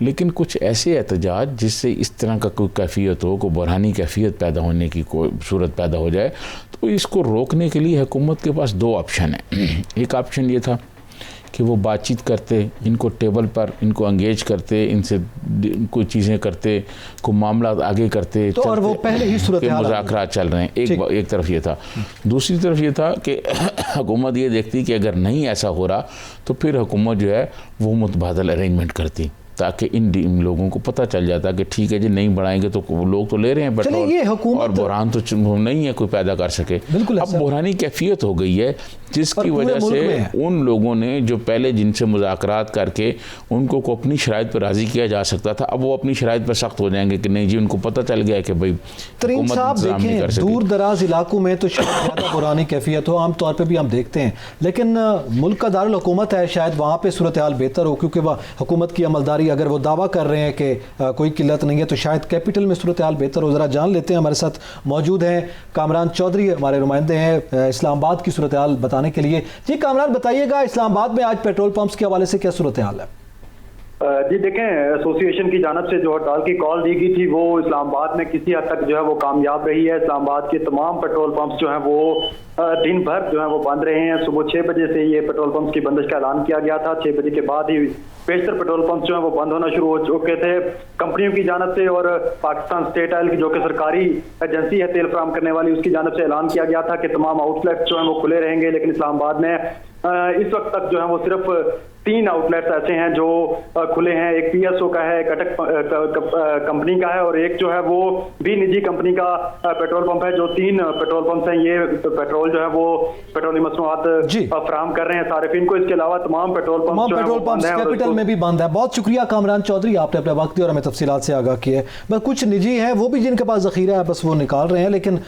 लेकिन कुछ ऐसे एहतजाज जिससे इस तरह का कोई कैफियत हो, कोई बुरहानी कैफियत पैदा होने की कोई सूरत पैदा हो जाए, तो इसको रोकने के लिए हुकूमत के पास 2 ऑप्शन हैं। एक ऑप्शन ये था कि वो बातचीत करते, इनको टेबल पर इनको एंगेज करते, इनसे कोई चीज़ें करते, कोई मामला आगे करते, तो और वो पहले ही सूरत हाल मुज़ाकरात चल रहे हैं। एक तरफ ये था। दूसरी तरफ ये था कि हुकूमत ये देखती कि अगर नहीं ऐसा हो रहा तो फिर हुकूमत जो है वो मुतबादल अरेंजमेंट करती, ताकि इन लोगों को पता चल जाता कि ठीक है जी, नहीं बढ़ाएंगे तो लोग तो ले रहे हैं पेट्रोल और बुरहान तो नहीं है कोई पैदा कर सके। अब बुरहानी कैफियत हो गई है, जिसकी वजह से उन लोगों ने जो पहले जिनसे मुज़ाकरात करके उनको को अपनी शराइत पर राज़ी किया जा सकता था, अब वो अपनी शराइत पर सख्त हो जाएंगे कि नहीं जी, उनको पता चल गया कि भाई तरीन साहब देखें, दूर दराज इलाकों में तो शायद ज़्यादा बुरहानी कैफियत हो, आम तौर पर भी हम देखते हैं, लेकिन मुल्क का दारुल हुकूमत है, शायद वहाँ पर सूरत हाल बेहतर हो, क्योंकि वह हुकूमत की अमलदारी, अगर वो दावा कर रहे हैं कि कोई किल्लत नहीं है, तो शायद कैपिटल में सूरत हाल बेहतर हो। ज़रा जान लेते हैं, हमारे साथ मौजूद हैं कामरान चौधरी, हमारे नुमाइंदे हैं इस्लामाबाद की सूरत हाल बताने के लिए। जी कामरान, बताइएगा इस्लामाबाद में आज पेट्रोल पंप्स के हवाले से क्या सूरत हाल है? जी देखें, एसोसिएशन की जानिब से जो हड़ताल की कॉल दी गई थी वो इस्लामाबाद में किसी हद तक जो है वो कामयाब रही है। इस्लामाबाद के तमाम पेट्रोल पंप्स जो हैं वो दिन भर जो है वो बंद रहे हैं। सुबह 6 बजे से ये पेट्रोल पंप्स की बंदिश का ऐलान किया गया था। 6 बजे के बाद ही बेशतर पेट्रोल पंप्स जो है वो बंद होना शुरू हो चुके थे कंपनियों की जानिब से, और पाकिस्तान स्टेट ऑयल की जो कि सरकारी एजेंसी है तेल फराहम करने वाली, उसकी जानिब से ऐलान किया गया था कि तमाम आउटलेट्स जो हैं वो खुले रहेंगे। लेकिन इस्लामाबाद में इस वक्त तक जो है वो सिर्फ 3 आउटलेट्स ऐसे हैं जो खुले हैं। एक PSO का है, एक अटक कंपनी का है, और एक जो है वो भी निजी कंपनी का पेट्रोल पंप है। जो 3 पेट्रोल पंप्स हैं ये पेट्रोल जो है वो पेट्रोलियम मसनूआत फराहम कर रहे हैं सारिफिन को। इसके अलावा तमाम पेट्रोल पंप कैपिटल में भी बंद है। बहुत शुक्रिया कामरान चौधरी, आपने अपना वक्त दिया और हमें तफसीलात से आगाह किया है। बस कुछ निजी हैं वो भी जिनके पास ज़ख़ीरा है बस वो निकाल रहे हैं, लेकिन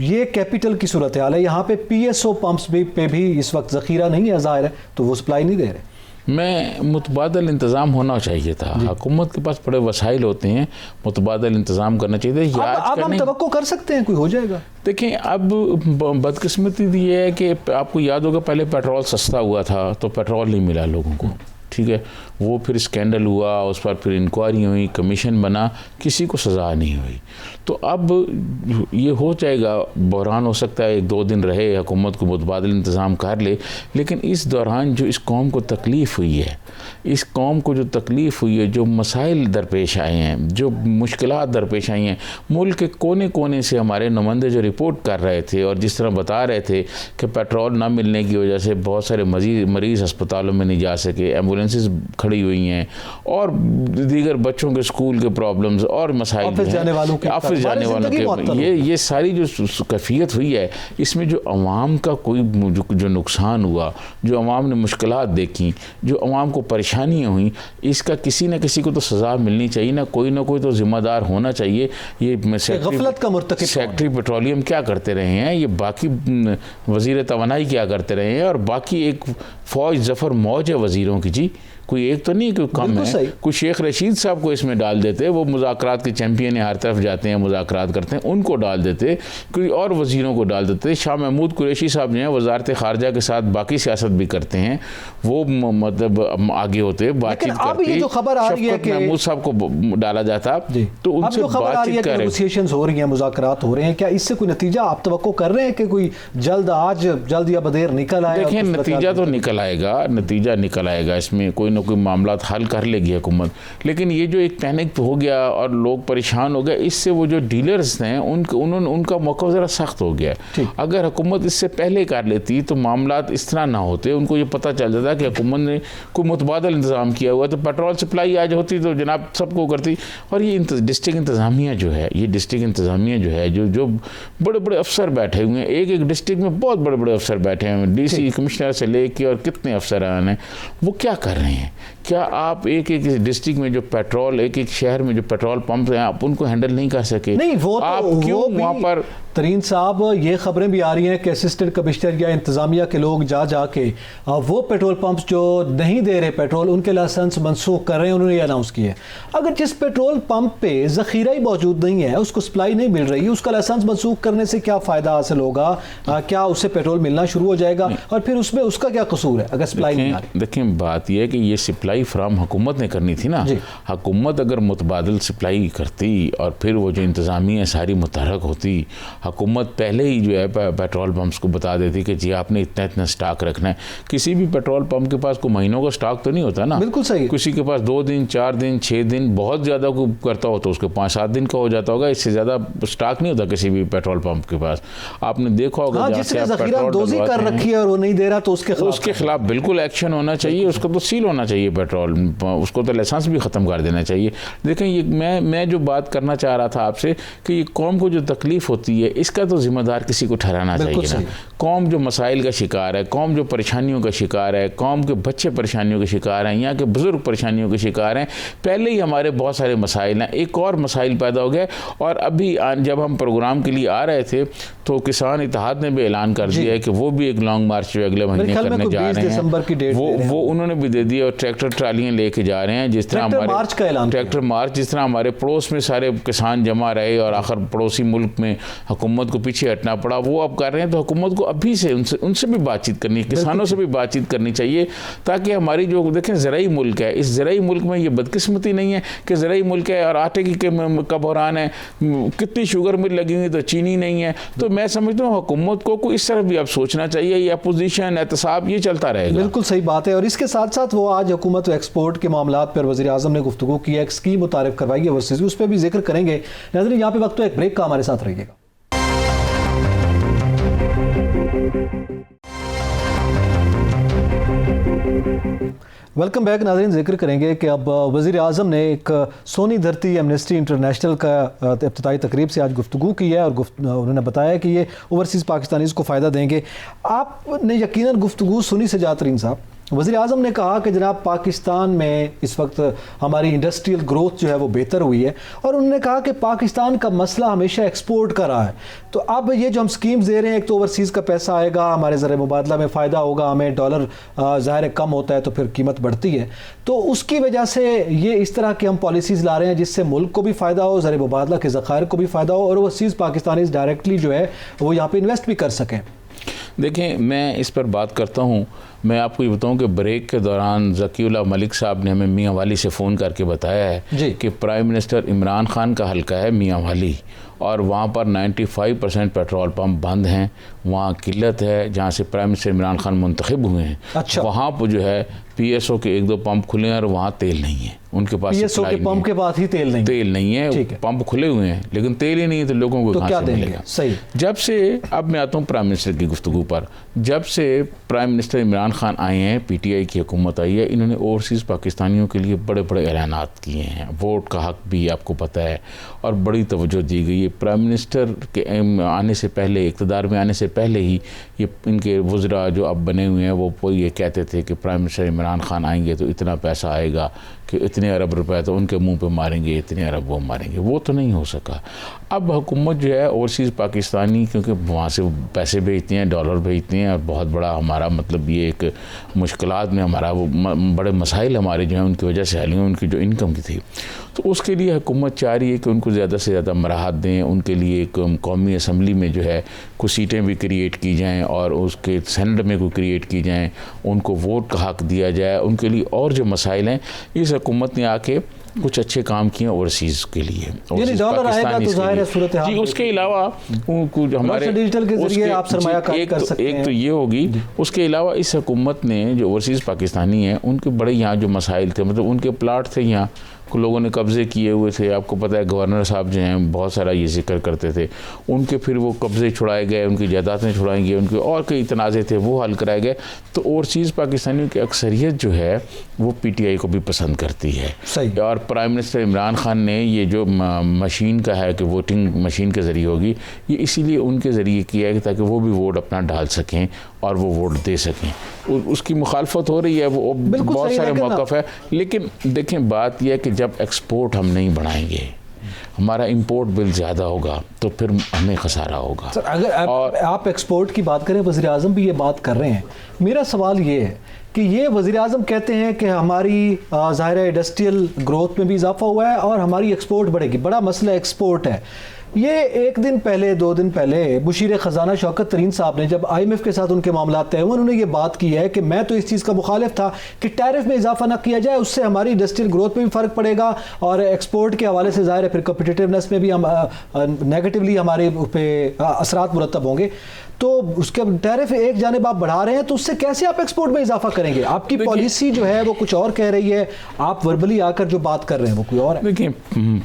ये कैपिटल की सूरत हाल है। यहाँ पे PSO पंप्स पे भी इस वक्त ज़ख़ीरा नहीं है ज़ाहिर है, तो वो सप्लाई नहीं दे रहे। मैं मुतबादल इंतज़ाम होना चाहिए था। हुकूमत के पास बड़े वसाइल होते हैं, मुतबादल इंतज़ाम करना चाहिए था। अब हम तवक्को कर सकते हैं कोई हो जाएगा। देखें, अब बदकिस्मती ये है कि आपको याद होगा पहले पेट्रोल सस्ता हुआ था तो पेट्रोल नहीं मिला लोगों को, ठीक है। वो फिर स्कैंडल हुआ, उस पर फिर इंक्वायरी हुई, कमीशन बना, किसी को सज़ा नहीं हुई। तो अब ये हो जाएगा, बहरान हो सकता है 1-2 दिन रहे, हुकूमत को मुतबादल इंतज़ाम कर ले, लेकिन इस दौरान जो इस कौम को तकलीफ़ हुई है, इस कौम को जो तकलीफ़ हुई है, जो मसाइल दरपेश आए हैं, जो मुश्किलात दरपेश आई हैं, मुल्क के कोने कोने से हमारे नुमाइंदे जो रिपोर्ट कर रहे थे और जिस तरह बता रहे थे कि पेट्रोल ना मिलने की वजह से बहुत सारे मरीज़ अस्पतालों में नहीं जा सके, एम्बुलेंसेस खड़ी हुई हैं, और दीगर बच्चों के स्कूल के प्रॉब्लम्स और मसाइल ऑफिस जाने वालों के ये सारी जो कैफियत हुई है, इसमें जो अवाम का कोई जो नुकसान हुआ, जो अवाम ने मुश्किलात देखी, जो अवाम को परेशानियाँ हुई, इसका किसी न किसी को तो सज़ा मिलनी चाहिए ना कोई तो ज़िम्मेदार होना चाहिए। ये गफलत का मुर्तकिब सेक्रेटरी पेट्रोलियम क्या करते रहे हैं, ये बाकी वज़ीर तवानाई क्या करते रहे हैं, और बाकी एक फ़ौज ज़फ़र मौज है वज़ीरों की। जी कोई एक तो नहीं कोई कम है। कोई शेख रशीद साहब को इसमें डाल देते, वो मुज़ाकरात के चैंपियन हर तरफ जाते हैं, मुज़ाकरात करते हैं, उनको डाल देते, कोई और वज़ीरों को डाल देते। शाह महमूद कुरैशी साहब जो हैं वज़ारत ख़ारजा के साथ बाकी सियासत भी करते हैं, वो मतलब आगे होते बातचीत करते। ये जो खबर आ रही है कि महमूद साहब को डाला जाता, तो उनसे बातचीत कर नेगोशिएशंस हो रही हैं, मुज़ाकरात हो रहे हैं, क्या इससे कोई नतीजा आप तवक्को कर रहे हैं कि कोई जल्द या बदेर निकल आए? देखिए, नतीजा तो निकल आएगा, इसमें कोई ना कोई मामला हल कर लेगी हुकूमत। लेकिन ये जो एक पैनिक हो गया और लोग परेशान हो गए, इससे वो जो डीलर्स हैं उनका मौका ज़रा सख्त हो गया। अगर हुकूमत इससे पहले कर लेती तो मामला इस तरह ना होते। उनको ये पता चल जाता कि हुकूमत ने कोई मुतबादल इंतज़ाम किया हुआ, तो पेट्रोल सप्लाई आज होती तो जनाब सबको करती। और ये डिस्ट्रिक्ट इंतज़ामिया जो है, जो बड़े बड़े अफसर बैठे हुए हैं, एक डिस्ट्रिक्ट में बहुत बड़े बड़े अफसर बैठे हैं, DC कमिश्नर से लेके और कितने अफसर हैं, वो क्या कर रहे हैं? क्या आप एक डिस्ट्रिक्ट में जो पेट्रोल, एक शहर में जो पेट्रोल पंप हैं, आप उनको हैंडल नहीं कर सके? नहीं, वो आप क्यों वहाँ पर? तरीन साहब, ये खबरें भी आ रही हैं कि असिस्टेंट कमिश्नर या इंतज़ामिया के लोग जाके वो पेट्रोल पंप्स जो नहीं दे रहे पेट्रोल, उनके लाइसेंस मनसूख कर रहे हैं। उन्होंने ये अनाउंस किया है अगर जिस पेट्रोल पंप पे ज़ख़ीरा ही मौजूद नहीं है, उसको सप्लाई नहीं मिल रही, उसका लाइसेंस मनसूख करने से क्या फ़ायदा हासिल होगा? क्या उससे पेट्रोल मिलना शुरू हो जाएगा? और फिर उसमें उसका क्या कसूर है अगर सप्लाई नहीं आ रही? देखिए, बात यह है कि ये सप्लाई फ्राहम हुकूमत ने करनी थी ना। हुकूमत अगर मुतबादल सप्लाई करती और फिर वो जो इंतज़ामिया सारी मुतहरक होती, हुकूमत पहले ही जो है पेट्रोल पंप्स को बता देती कि जी आपने इतना स्टॉक रखना है। किसी भी पेट्रोल पंप के पास कोई महीनों का स्टॉक तो नहीं होता ना। बिल्कुल सही। किसी के पास 2 दिन, 4 दिन, 6 दिन, बहुत ज़्यादा को करता हो तो उसके 5-7 दिन का हो जाता होगा। इससे ज़्यादा स्टॉक नहीं होता किसी भी पेट्रोल पंप के पास। आपने देखा होगा जिसने ज़ख़ीरादोज़ी कर रखी है और वो नहीं दे रहा तो उसके खिलाफ बिल्कुल एक्शन होना चाहिए। उसको तो सील होना चाहिए पेट्रोल, उसको तो लाइसेंस भी ख़त्म कर देना चाहिए। देखें, ये मैं जो बात करना चाह रहा था आपसे कि ये कौम को जो तकलीफ़ होती है, इसका तो जिम्मेदार किसी को ठहराना चाहिए ना। कौम जो मसाइल का शिकार है, कौम जो परेशानियों का शिकार है, कौम के बच्चे परेशानियों के शिकार हैं, यहाँ के बुज़ुर्ग परेशानियों के शिकार हैं। पहले ही हमारे बहुत सारे मसाइल हैं, एक और मसाइल पैदा हो गए। और अभी जब हम प्रोग्राम के लिए आ रहे थे तो किसान इत्तेहाद ने भी ऐलान कर दिया है कि वो भी एक लॉन्ग मार्च अगले महीने करने जा रहे हैं। वो उन्होंने भी दे दिया और ट्रैक्टर ट्रालियाँ लेके जा रहे हैं। जिस तरह हमारे ट्रैक्टर मार्च, जिस तरह हमारे पड़ोस में सारे किसान जमा रहे और आखिर पड़ोसी मुल्क में हुकूमत हुकूमत को पीछे हटना पड़ा, वो अब कर रहे हैं। तो हुकूमत को अभी से उनसे भी बातचीत करनी है, किसानों से भी बातचीत करनी चाहिए, ताकि हमारी जो देखें ज़राई मुल्क है, इस ज़राई मुल्क में ये बदकिस्मती नहीं है कि ज़राई मुल्क है और आटे की का बहरान है, कितनी शुगर मिल लगी हुई तो चीनी नहीं है। तो मैं समझता हूँ हुकूमत को इस तरफ भी अब सोचना चाहिए, ये अपोजिशन एहतसाब ये चलता रहेगा। बिल्कुल सही बात है। और इसके साथ साथ वो आज हुकूमत एक्सपोर्ट के मामलात पर वज़ीर आज़म ने गुफ्तगू की, एक स्कीम मुतारिफ करवाई है ओवरसीज़, उस पर भी जिक्र करेंगे। नाज़रीन यहाँ पे वक्त तो एक ब्रेक का, हमारे साथ रहिएगा। वेलकम बैक नाज़रीन। जिक्र करेंगे कि अब वज़ीर आज़म ने एक सोनी धरती एमनेस्टी इंटरनेशनल का इफ्तिताई तकरीब से आज गुफ्तगू की है और उन्होंने बताया कि ये ओवरसीज़ पाकिस्तानीज़ को फ़ायदा देंगे। आपने यकीनन गुफ्तगू सुनी सजाद तरीन साहब। वज़ीर आज़म ने कहा कि जनाब पाकिस्तान में इस वक्त हमारी इंडस्ट्रियल ग्रोथ जो है वो बेहतर हुई है, और उन्होंने कहा कि पाकिस्तान का मसला हमेशा एक्सपोर्ट का रहा है। तो अब ये जो हम स्कीम्स दे रहे हैं, एक तो ओवरसीज़ का पैसा आएगा, हमारे ज़र मुबादला में फ़ायदा होगा, हमें डॉलर ज़ाहिर कम होता है तो फिर कीमत बढ़ती है, तो उसकी वजह से ये इस तरह की हम पॉलिसीज़ ला रहे हैं जिससे मुल्क को भी फ़ायदा हो, ज़र मुबादला के ज़खायर को भी फ़ायदा हो और ओवरसीज़ पाकिस्तानीज़ डायरेक्टली जो है वो यहाँ पर इन्वेस्ट भी कर सकें। देखें, मैं इस पर बात करता हूँ। मैं आपको ये बताऊँ कि ब्रेक के दौरान ज़कीउल्लाह मलिक साहब ने हमें मियाँ वाली से फ़ोन करके बताया है कि प्राइम मिनिस्टर इमरान खान का हल्का है मियाँ वाली, और वहाँ पर 95% पेट्रोल पंप बंद हैं, वहाँ किल्लत है जहाँ से प्राइम मिनिस्टर इमरान खान मुंतखब हुए हैं। अच्छा। वहाँ पर जो है PSO के 1-2 पंप खुले हैं और वहाँ तेल नहीं है, उनके पास PSO के पंप के पास ही तेल नहीं है। पंप खुले हुए हैं लेकिन तेल ही नहीं है, तो लोगों को तो क्या देंगे? सही। जब से, अब मैं आता हूँ प्राइम मिनिस्टर की गुफ्तगू पर, जब से प्राइम मिनिस्टर इमरान खान आए हैं, PTI की हुकूमत आई है, इन्होंने ओवरसीज़ पाकिस्तानियों के लिए बड़े बड़े ऐलानात किए हैं। वोट का हक भी आपको पता है और बड़ी तवज्जो दी गई है। प्राइम मिनिस्टर के आने से पहले, इक़्तिदार में आने से पहले ही ये इनके वज़रा जो अब बने हुए हैं वो ये कहते थे कि प्राइम मिनिस्टर इमरान खान आएंगे तो इतना पैसा आएगा कि इतने अरब रुपए तो उनके मुंह पे मारेंगे, इतने अरब वो मारेंगे। वो तो नहीं हो सका। अब हुकूमत जो है ओवरसीज़ पाकिस्तानी, क्योंकि वहाँ से पैसे भेजती हैं, डॉलर भेजती हैं, और बहुत बड़ा हमारा मतलब ये एक मुश्किलात में हमारा वो बड़े मसाइल हमारे जो हैं उनकी वजह से हल हुए, उनकी जो इनकम की थी। तो उसके लिए हुकूमत चाह रही है कि उनको ज़्यादा से ज़्यादा मराहत दें, उनके लिए एक कौमी असम्बली में जो है कुछ सीटें भी क्रिएट की जाएँ और उसके सेनेट में कोई क्रिएट की जाएँ, उनको वोट का हक दिया जाए। उनके लिए और जो मसाइल हैं, इस हुकूमत ने आके कुछ अच्छे काम किए ओवरसीज़ के लिए, डॉलर आएगा तो जाहिर है सूरत हाल। जी, उसके अलावा हमारे डिजिटल के जरिए आप सरमायाकारी कर सकते हैं। एक तो ये होगी। उसके अलावा इस हुकूमत ने जो ओवरसीज़ पाकिस्तानी हैं उनके बड़े यहाँ जो मसाइल थे, मतलब उनके प्लाट थे यहाँ लोगों ने कब्ज़े किए हुए थे। आपको पता है गवर्नर साहब जो हैं बहुत सारा ये जिक्र करते थे, उनके फिर वो कब्ज़े छुड़ाए गए, उनकी जायदादें छुड़ाई गई, उनके और कई तनाज़े थे वो हल कराए गए। तो ओवरसीज़ पाकिस्तानियों की अक्सरियत जो है वो PTI को भी पसंद करती है। सही। और प्राइम मिनिस्टर इमरान खान ने ये जो मशीन का है कि वोटिंग मशीन के ज़रिए होगी, ये इसीलिए उनके ज़रिए किया है कि ताकि वो भी वोट अपना डाल सकें और वो वोट दे सकें। उसकी मुखालफत हो रही है, वो बहुत सारे मौक़िफ़ है। लेकिन देखें, बात यह है कि जब एक्सपोर्ट हम नहीं बढ़ाएंगे, हमारा इंपोर्ट बिल ज़्यादा होगा तो फिर हमें खसारा होगा। सर, अगर आप एक्सपोर्ट की बात करें, वज़ीर आज़म भी ये बात कर रहे हैं। मेरा सवाल ये है कि ये वज़ीर आज़म कहते हैं कि हमारी ज़ाहिर है इंडस्ट्रियल ग्रोथ में भी इजाफा हुआ है और हमारी एक्सपोर्ट बढ़ेगी, बड़ा मसला एक्सपोर्ट है। ये एक दिन पहले, 2 दिन पहले मुशीर ख़जाना शौकत तरीन साहब ने जब IMF के साथ उनके मामलात तय हुए, उन्होंने ये बात की है कि मैं तो इस चीज़ का मुखालिफ था कि टैरिफ में इजाफा ना किया जाए, उससे हमारी इंडस्ट्रियल ग्रोथ में भी फ़र्क पड़ेगा और एक्सपोर्ट के हवाले से ज़ाहिर है फिर कॉम्पिटिटिवनेस में भी हम नेगेटिवली हमारे पे असरात मुरतब होंगे। तो उसके टैरिफ एक जानिब आप बढ़ा रहे हैं, तो उससे कैसे आप एक्सपोर्ट में इजाफा करेंगे? आपकी पॉलिसी जो है वो कुछ और कह रही है, आप वर्बली आकर जो बात कर रहे हैं वो कोई और है। देखिए,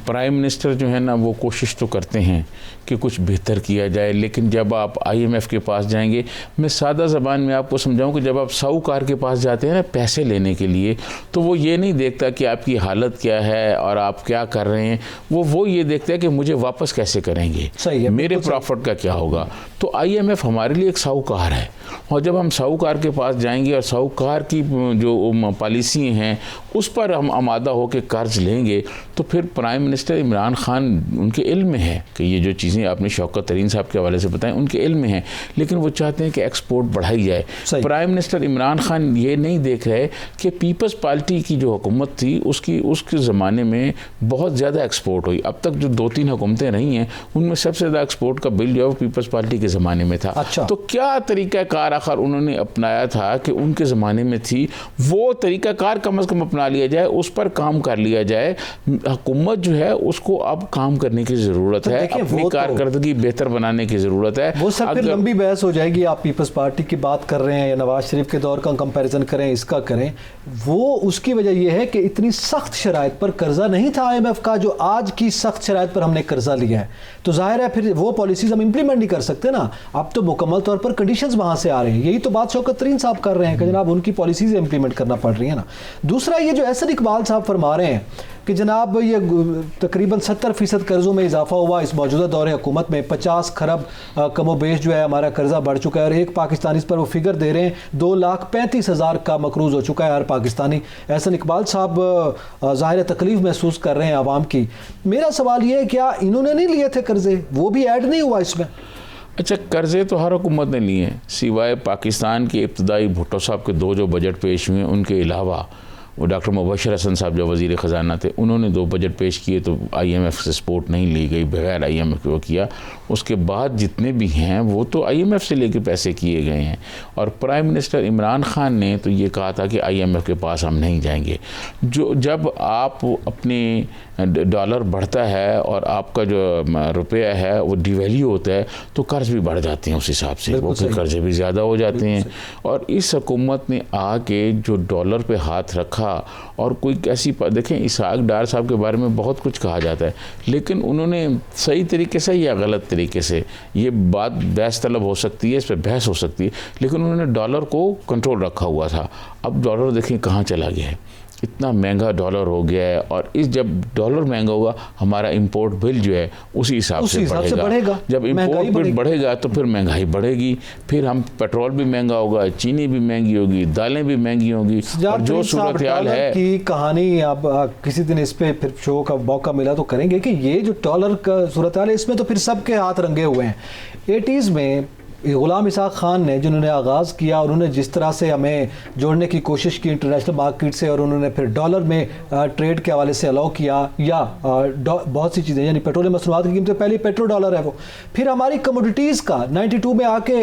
प्राइम मिनिस्टर जो है ना वो कोशिश तो करते हैं कि कुछ बेहतर किया जाए, लेकिन जब आप IMF के पास जाएंगे, मैं सादा ज़बान में आपको समझाऊं कि जब आप साहूकार के पास जाते हैं ना पैसे लेने के लिए, तो वो ये नहीं देखता कि आपकी हालत क्या है और आप क्या कर रहे हैं, वो ये देखता है कि मुझे वापस कैसे करेंगे, सही है, मेरे प्रॉफिट का क्या होगा। तो IMF हमारे लिए एक साहूकार है, और जब हम साहूकार के पास जाएंगे और साहूकार की जो पॉलिसी हैं उस पर हम आमादा होकर कर्ज लेंगे, तो फिर प्राइम मिनिस्टर इमरान खान उनके इल्म में है कि ये जो चीज़ें आपने शौकत तरीन साहब के हवाले से बताएं उनके इल्म में हैं, लेकिन वो चाहते हैं कि एक्सपोर्ट बढ़ाई जाए। प्राइम मिनिस्टर इमरान खान ये नहीं देख रहे कि पीपल्स पार्टी की जो हुकूमत थी उसके ज़माने में बहुत ज़्यादा एक्सपोर्ट हुई। अब तक जो 2-3 हुकूमतें रही हैं उनमें सबसे ज़्यादा एक्सपोर्ट का बिल जो है वो पीपल्स पार्टी के ज़माने में था। अच्छा। तो क्या तरीक़ाकार आखिर उन्होंने अपनाया था कि उनके ज़माने में थी, वो तरीक़ाकार कम अज़ कम अपना लिया जाए, उस पर काम कर लिया जाए। हुकूमत जो है उसको अब काम करने की ज़रूरत है, अपनी कारकर्दगी बेहतर बनाने की ज़रूरत है। वो सब फिर लंबी बहस हो जाएगी। आप पीपल्स पार्टी की बात कर रहे हैं या नवाज शरीफ के दौर का कंपैरिजन करें, इसका करें, वो उसकी वजह यह है कि इतनी सख्त शराइत पर कर्जा नहीं था IMF का जो आज की सख्त शराइत पर हमने कर्जा लिया है। तो जाहिर है फिर वो पॉलिसीज हम इंप्लीमेंट नहीं कर सकते ना। अब तो मुकम्मल तौर पर कंडीशंस वहां से आ रहे हैं। यही तो बात शौकत तरीन साहब कर रहे हैं कि जनाब उनकी पॉलिसीज इंप्लीमेंट करना पड़ रही है ना। दूसरा ये जो एहसन इकबाल साहब फरमा रहे हैं कि जनाब ये तकरीबन 70% कर्ज़ों में इजाफा हुआ इस मौजूदा दौरे हुकूमत में, 50 खरब कमोबेश जो है हमारा कर्जा बढ़ चुका है। और एक पाकिस्तानी इस पर वो फिगर दे रहे हैं 2,35,000 का मकरूज़ हो चुका है हर पाकिस्तानी। एहसन इकबाल साहब ज़ाहिर तकलीफ महसूस कर रहे हैं आवाम की। मेरा सवाल ये है क्या इन्होंने नहीं लिए थे कर्जे, वो भी ऐड नहीं हुआ इसमें? अच्छा, कर्ज़े तो हर हुकूमत ने लिए हैं, सिवाय पाकिस्तान के इब्तदाई भुट्टो साहब के 2 जो बजट पेश हुए उनके अलावा वो डॉक्टर मुबशर हसन साहब जो वज़ीर ख़जाना थे उन्होंने 2 बजट पेश किए तो IMF से सपोर्ट नहीं ली गई, बगैर IMF के वो किया। उसके बाद जितने भी हैं वो तो IMF से लेके पैसे किए गए हैं। और प्राइम मिनिस्टर इमरान खान ने तो ये कहा था कि IMF के पास हम नहीं जाएंगे। जब आप अपने डॉलर बढ़ता है और आपका जो रुपया है वो डिवैल्यू होता है तो कर्ज भी बढ़ जाते हैं, उस हिसाब से वो फिर कर्जे भी ज़्यादा हो जाते हैं। और इस हुकूमत ने आके जो डॉलर पे हाथ रखा और कोई ऐसी देखें, इसहाक डार साहब के बारे में बहुत कुछ कहा जाता है, लेकिन उन्होंने सही तरीके से या गलत तरीके से, ये बात बहस तलब हो सकती है, इस पर बहस हो सकती है, लेकिन उन्होंने डॉलर को कंट्रोल रखा हुआ था। अब डॉलर देखें कहाँ चला गया है, इतना महंगा डॉलर हो गया है। और जब डॉलर महंगा होगा हमारा इंपोर्ट बिल जो है उसी हिसाब से बढ़ेगा। जब इंपोर्ट बिल बढ़ेगा तो फिर महंगाई बढ़ेगी, फिर हम पेट्रोल भी महंगा होगा, चीनी भी महंगी होगी, दालें भी महंगी होंगी। और जो सूरत हाल है की कहानी, आप किसी दिन इस पे फिर शो का मौका मिला तो करेंगे कि ये जो डॉलर का सूरत हाल है इसमें तो फिर सबके हाथ रंगे हुए हैं। 80s में गुलाम इसहाक खान ने जिन्होंने आगाज़ किया, उन्होंने जिस तरह से हमें जोड़ने की कोशिश की इंटरनेशनल मार्केट से, और उन्होंने फिर डॉलर में ट्रेड के हवाले से अलाउ किया, या बहुत सी चीज़ें, यानी पेट्रोलियम मसनूआत की कीमतें पहले पेट्रो डॉलर है वो। फिर हमारी कमोडिटीज़ का 92 में आके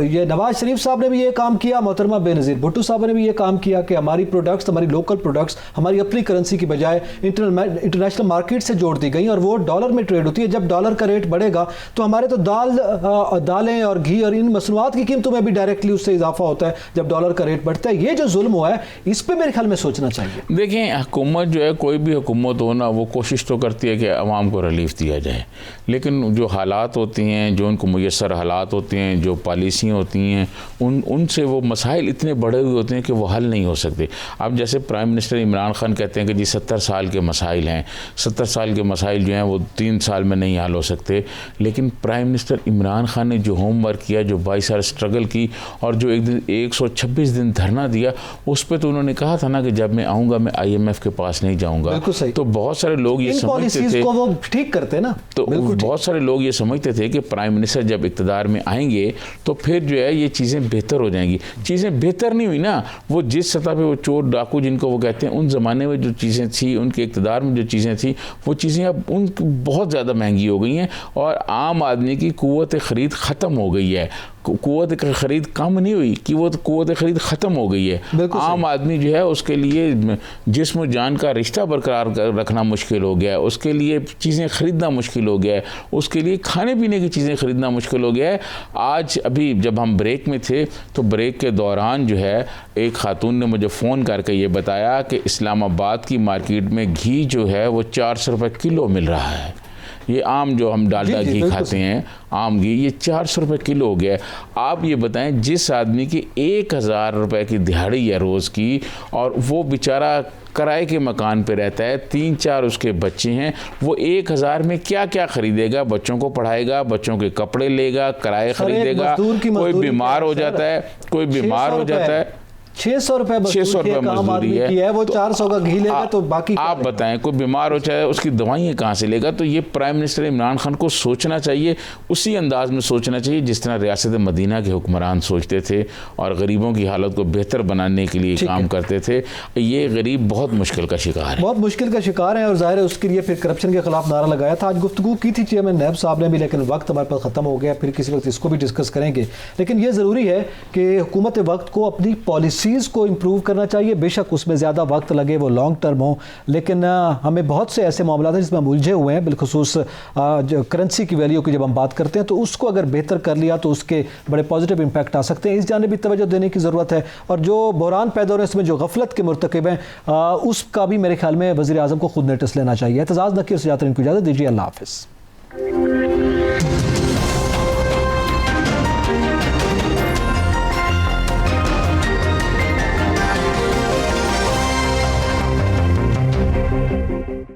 ये नवाज शरीफ साहब ने भी ये काम किया, मोहतरमा बेनज़ीर भुट्टो साहब ने भी ये काम किया कि हमारी प्रोडक्ट्स, हमारी लोकल प्रोडक्ट्स हमारी अपनी करेंसी की बजाय इंटरनेशनल मार्केट से जोड़ दी गई और वो डॉलर में ट्रेड होती है। जब डॉलर का रेट बढ़ेगा तो हमारे तो दालें और घी और इन मसनूआत की कीमतों में भी डायरेक्टली उससे इजाफा होता है जब डॉलर का रेट बढ़ता है। ये जो जुल्म हुआ है इस पे मेरे ख्याल में सोचना चाहिए। देखें, हुकूमत जो है, कोई भी हुकूमत हो ना, वो कोशिश तो करती है कि अवाम को रिलीफ दिया जाए, लेकिन जो हालात होती हैं, जो उनको मुयस्सर हालात होते हैं, जो पॉलिसियाँ होती हैं, उनसे वो मसाइल इतने बड़े हुए होते हैं कि वो हल नहीं हो सकते। अब जैसे प्राइम मिनिस्टर इमरान खान कहते हैं कि जी 70 साल के मसाइल हैं, 70 साल के मसाइल जो हैं वो 3 साल में नहीं हल हो सकते। लेकिन प्राइम मिनिस्टर इमरान खान ने जो होमवर्क किया, जो 22 साल स्ट्रगल की और जो 126 दिन धरना दिया, उस पर तो उन्होंने कहा था ना कि जब मैं आऊँगा मैं IMF के पास नहीं जाऊँगा। तो बहुत सारे लोग ये समझते थे को वो ठीक करते ना, तो बहुत सारे लोग ये समझते थे कि प्राइम मिनिस्टर जब इक़्तिदार में आएंगे तो फिर जो है ये चीज़ें बेहतर हो जाएंगी। चीज़ें बेहतर नहीं हुई ना। वो जिस सतह पे वो चोर डाकू जिनको वो कहते हैं, उन ज़माने में जो चीज़ें थी, उनके इक़्तिदार में जो चीज़ें थी, वो चीज़ें अब उनकी बहुत ज़्यादा महंगी हो गई हैं और आम आदमी की कुव्वत ख़रीद ख़त्म हो गई है। कुव्वत ख़रीद कम नहीं हुई कि वो कुव्वत ख़रीद ख़त्म हो गई है। आम आदमी जो है उसके लिए जिस्म जान का रिश्ता बरकरार रखना मुश्किल हो गया है, उसके लिए चीज़ें ख़रीदना मुश्किल हो गया है, उसके लिए खाने पीने की चीज़ें ख़रीदना मुश्किल हो गया है। आज अभी जब हम ब्रेक में थे तो ब्रेक के दौरान जो है एक खातून ने मुझे फ़ोन करके ये बताया कि इस्लामाबाद की मार्केट में घी जो है वो 400 रुपये किलो मिल रहा है। ये आम जो हम डालडा घी खाते हैं, आम घी, ये 400 रुपये किलो हो गया है। आप ये बताएं, जिस आदमी की 1000 रुपये की दिहाड़ी है रोज़ की और वो बेचारा किराए के मकान पे रहता है, 3-4 उसके बच्चे हैं, वो 1000 में क्या क्या खरीदेगा? बच्चों को पढ़ाएगा, बच्चों के कपड़े लेगा, किराए खरीदेगा, कोई बीमार हो जाता है, कोई बीमार हो जाता है, 600 रुपए 600 रुपये मजदूरी की है, वो 400 का घी लेगा तो बाकी आप बताएं, कोई बीमार हो चाहे उसकी दवाइयाँ कहाँ से लेगा? तो ये प्राइम मिनिस्टर इमरान खान को सोचना चाहिए, उसी अंदाज में सोचना चाहिए जिस तरह रियासत मदीना के हुक्मरान सोचते थे और गरीबों की हालत को बेहतर बनाने के लिए काम करते थे। ये गरीब बहुत मुश्किल का शिकार है, बहुत मुश्किल का शिकार है और जाहिर है उसके लिए फिर करप्शन के खिलाफ नारा लगाया था। आज गुफ्तगू की थी चेयरमैन नैब साहब ने भी, लेकिन वक्त हमारे पास ख़त्म हो गया, फिर किसी वक्त इसको भी डिस्कस करेंगे। लेकिन ये ज़रूरी है कि हुकूमत वक्त को अपनी पॉलिसीज़ को इम्प्रूव करना चाहिए, बेशक उसमें ज़्यादा वक्त लगे, वो लॉन्ग टर्म हो, लेकिन हमें बहुत से ऐसे मामला हैं जिसमें हम उलझे हुए हैं। बिलखुसूस जो करेंसी की वैल्यू की जब हम बात करते हैं तो उसको अगर बेहतर कर लिया तो उसके बड़े पॉजिटिव इम्पैक्ट आ सकते हैं। इस जानिब भी तवज्जो देने की ज़रूरत है और जो बहरान पैदा हो रहे हैं इसमें जो गफलत के मुर्तकिब हैं उसका भी मेरे ख्याल में वज़ीर आज़म को खुद नोटिस लेना चाहिए। एतजाज़ नकीर से जाते हैं, इनको इजाज़त दीजिए, अल्लाह हाफ़िज़।